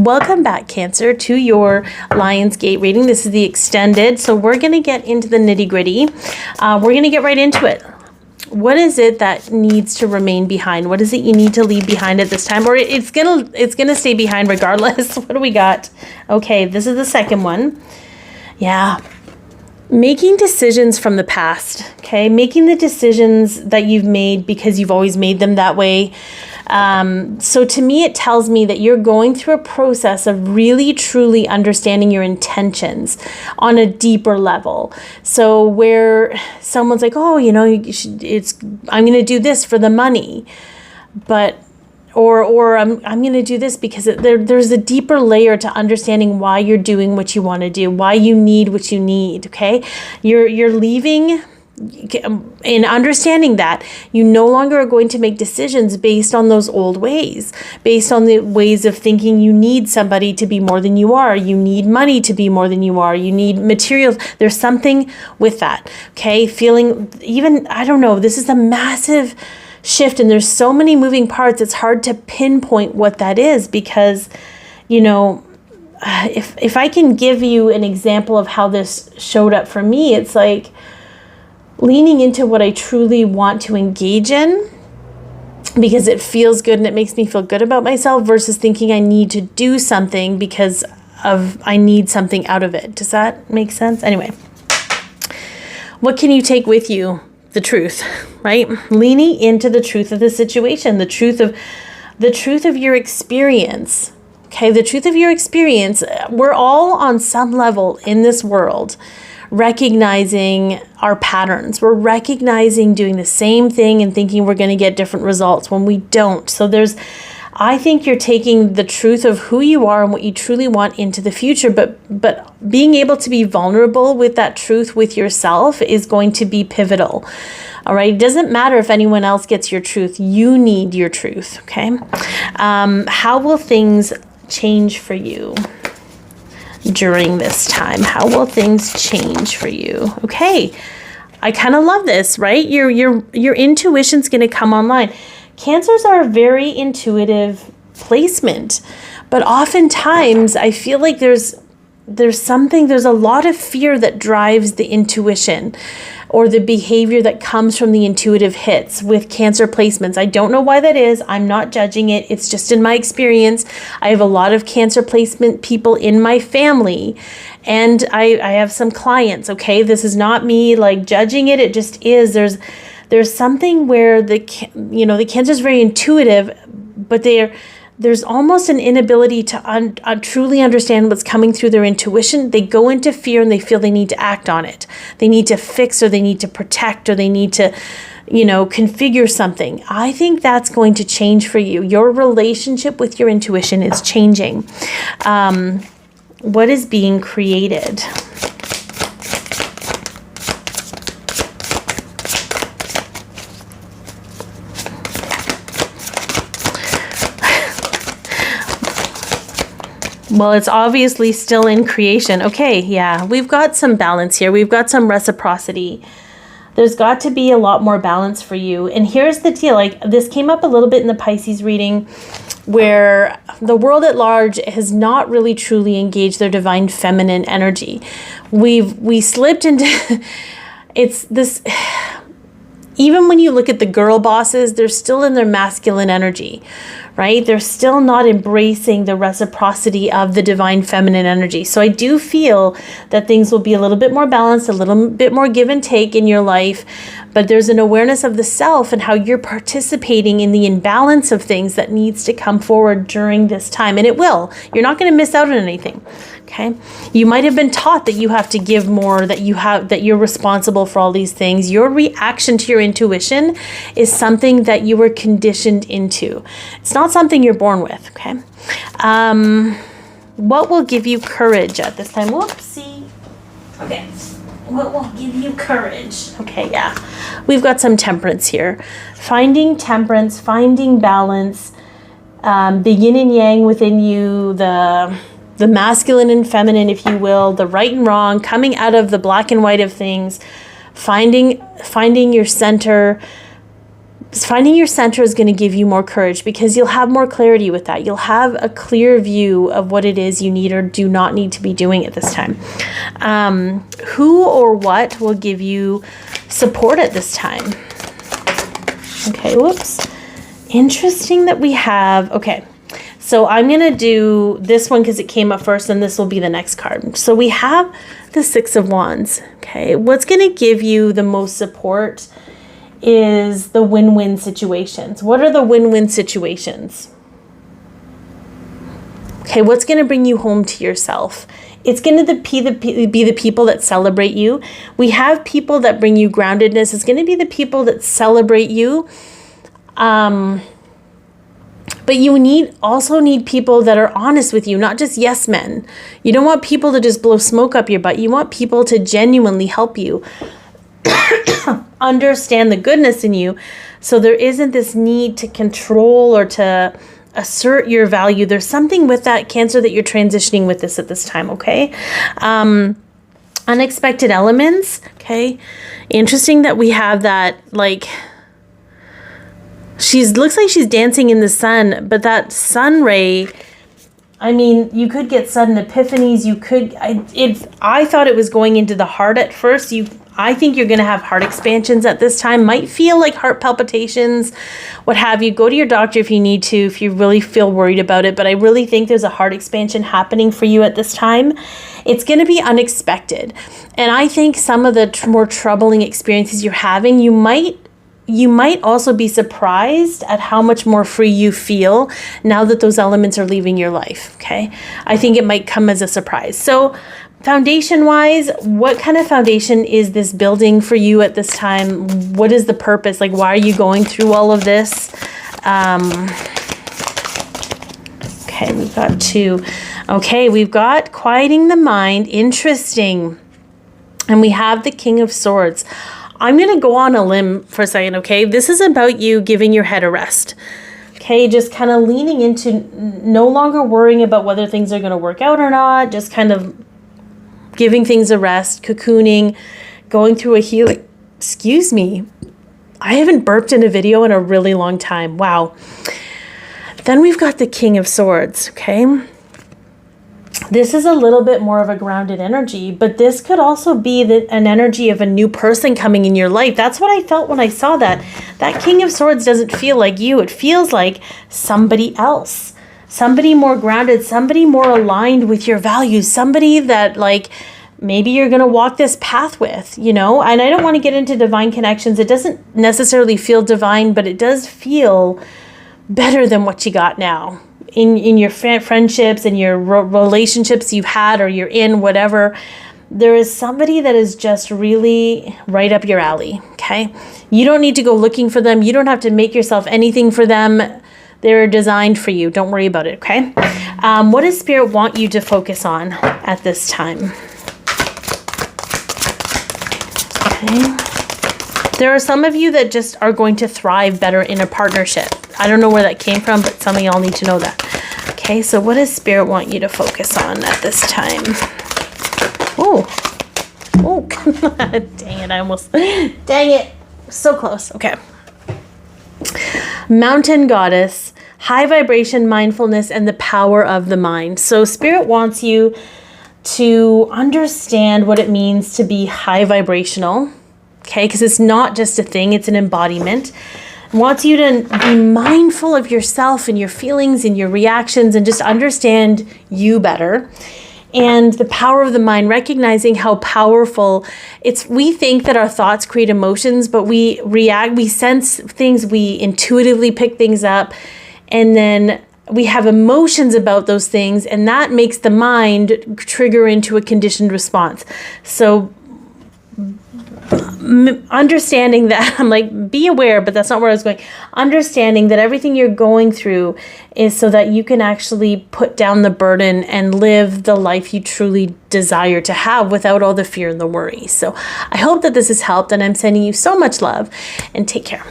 Welcome back, Cancer, to your Lionsgate reading. This is the extended, so we're going to get into the nitty-gritty. We're going to get right into it. What is it that needs to remain behind? What is it you need to leave behind at this time? Or it's gonna stay behind regardless. What do we got? Okay, this is the second one. Yeah. Making decisions from the past, okay? Making the decisions that you've made because you've always made them that way. So to me, it tells me that you're going through a process of really, truly understanding your intentions on a deeper level. So where someone's like, oh, I'm going to do this for the money, but or I'm going to do this because there's a deeper layer to understanding why you're doing what you want to do, why you need what you need. Okay, you're leaving. In understanding that, you no longer are going to make decisions based on those old ways, based on the ways of thinking you need somebody to be more than you are, you need money to be more than you are, you need materials. There's something with that, okay? Feeling even, I don't know, this is a massive shift and there's so many moving parts, it's hard to pinpoint what that is because, if I can give you an example of how this showed up for me, it's like, leaning into what I truly want to engage in because it feels good and it makes me feel good about myself versus thinking I need to do something because I need something out of it. Does that make sense? Anyway, what can you take with you? The truth, right? Leaning into the truth of the situation, the truth of your experience. Okay, the truth of your experience. We're all on some level in this world recognizing our patterns. We're recognizing doing the same thing and thinking we're going to get different results when we don't. So I think you're taking the truth of who you are and what you truly want into the future, but being able to be vulnerable with that truth with yourself is going to be pivotal. All right. It doesn't matter if anyone else gets your truth. You need your truth. Okay. How will things change for you during this time? How will things change for you? Okay, I kind of love this, right? Your intuition's going to come online. Cancers are a very intuitive placement, but oftentimes I feel like there's a lot of fear that drives the intuition or the behavior that comes from the intuitive hits with Cancer placements. I don't know why that is. I'm not judging it. It's just in my experience. I have a lot of Cancer placement people in my family, and I have some clients, okay? This is not me like judging it. It just is. There's something where the Cancer is very intuitive, but there's almost an inability to truly understand what's coming through their intuition. They go into fear and they feel they need to act on it. They need to fix or they need to protect or they need to, configure something. I think that's going to change for you. Your relationship with your intuition is changing. What is being created? Well, it's obviously still in creation. Okay, yeah, we've got some balance here. We've got some reciprocity. There's got to be a lot more balance for you. And here's the deal. Like, this came up a little bit in the Pisces reading where the world at large has not really truly engaged their divine feminine energy. We slipped into it's this. Even when you look at the girl bosses, they're still in their masculine energy, right? They're still not embracing the reciprocity of the divine feminine energy. So I do feel that things will be a little bit more balanced, a little bit more give and take in your life, but there's an awareness of the self and how you're participating in the imbalance of things that needs to come forward during this time. And it will. You're not going to miss out on anything. Okay. You might have been taught that you have to give more, that you're responsible for all these things. Your reaction to your intuition is something that you were conditioned into. It's not something you're born with. Okay. What will give you courage at this time? Whoopsie. Okay. What will give you courage? Okay. Yeah. We've got some temperance here. Finding temperance, finding balance, the yin and yang within you, the masculine and feminine, if you will, the right and wrong, coming out of the black and white of things, finding your center, Finding your center is going to give you more courage because you'll have more clarity with that. You'll have a clear view of what it is you need or do not need to be doing at this time. Who or what will give you support at this time? Okay, whoops. Interesting that we have, okay. So I'm going to do this one because it came up first, and this will be the next card. So we have the Six of Wands. Okay, what's going to give you the most support is the win-win situations. What are the win-win situations? Okay, what's going to bring you home to yourself? It's going to be the people that celebrate you. We have people that bring you groundedness. It's going to be the people that celebrate you. But you also need people that are honest with you, not just yes men. You don't want people to just blow smoke up your butt. You want people to genuinely help you understand the goodness in you, so there isn't this need to control or to assert your value. There's something with that, Cancer, that you're transitioning with this at this time, okay? Unexpected elements, okay? Interesting that we have that, like, looks like she's dancing in the sun, but that sun ray, I mean, you could get sudden epiphanies. I thought it was going into the heart at first. I think you're going to have heart expansions at this time. Might feel like heart palpitations, what have you. Go to your doctor if you need to, if you really feel worried about it. But I really think there's a heart expansion happening for you at this time. It's going to be unexpected. And I think some of the more troubling experiences you're having, you might also be surprised at how much more free you feel now that those elements are leaving your life, okay? I think it might come as a surprise. So foundation-wise, what kind of foundation is this building for you at this time? What is the purpose? Like, why are you going through all of this? Okay, we've got 2. Okay, we've got quieting the mind. Interesting. And we have the King of Swords. I'm going to go on a limb for a second, okay? This is about you giving your head a rest, okay? Just kind of leaning into no longer worrying about whether things are going to work out or not, just kind of giving things a rest, cocooning, going through a healing. Excuse me. I haven't burped in a video in a really long time. Wow. Then we've got the King of Swords, okay? This is a little bit more of a grounded energy, but this could also be an energy of a new person coming in your life. That's what I felt when I saw that. That King of Swords doesn't feel like you. It feels like somebody else, somebody more grounded, somebody more aligned with your values, somebody that, like, maybe you're going to walk this path with, you know? And I don't want to get into divine connections. It doesn't necessarily feel divine, but it does feel better than what you got now. In your friendships and your relationships you've had or you're in, whatever, there is somebody that is just really right up your alley, okay? You don't need to go looking for them. You don't have to make yourself anything for them. They're designed for you. Don't worry about it, okay? What does Spirit want you to focus on at this time? Okay. There are some of you that just are going to thrive better in a partnership. I don't know where that came from, but some of y'all need to know that. Okay, so what does Spirit want you to focus on at this time? Oh, dang it, dang it. So close, okay. Mountain Goddess, high vibration, mindfulness, and the power of the mind. So Spirit wants you to understand what it means to be high vibrational, okay, because it's not just a thing, it's an embodiment. Wants you to be mindful of yourself and your feelings and your reactions and just understand you better. And the power of the mind, recognizing how powerful we think that our thoughts create emotions, but we react, we sense things, we intuitively pick things up, and then we have emotions about those things, and that makes the mind trigger into a conditioned response. So understanding that, I'm like, be aware, but that's not where I was going. Understanding that everything you're going through is so that you can actually put down the burden and live the life you truly desire to have without all the fear and the worry. So I hope that this has helped, and I'm sending you so much love, and take care.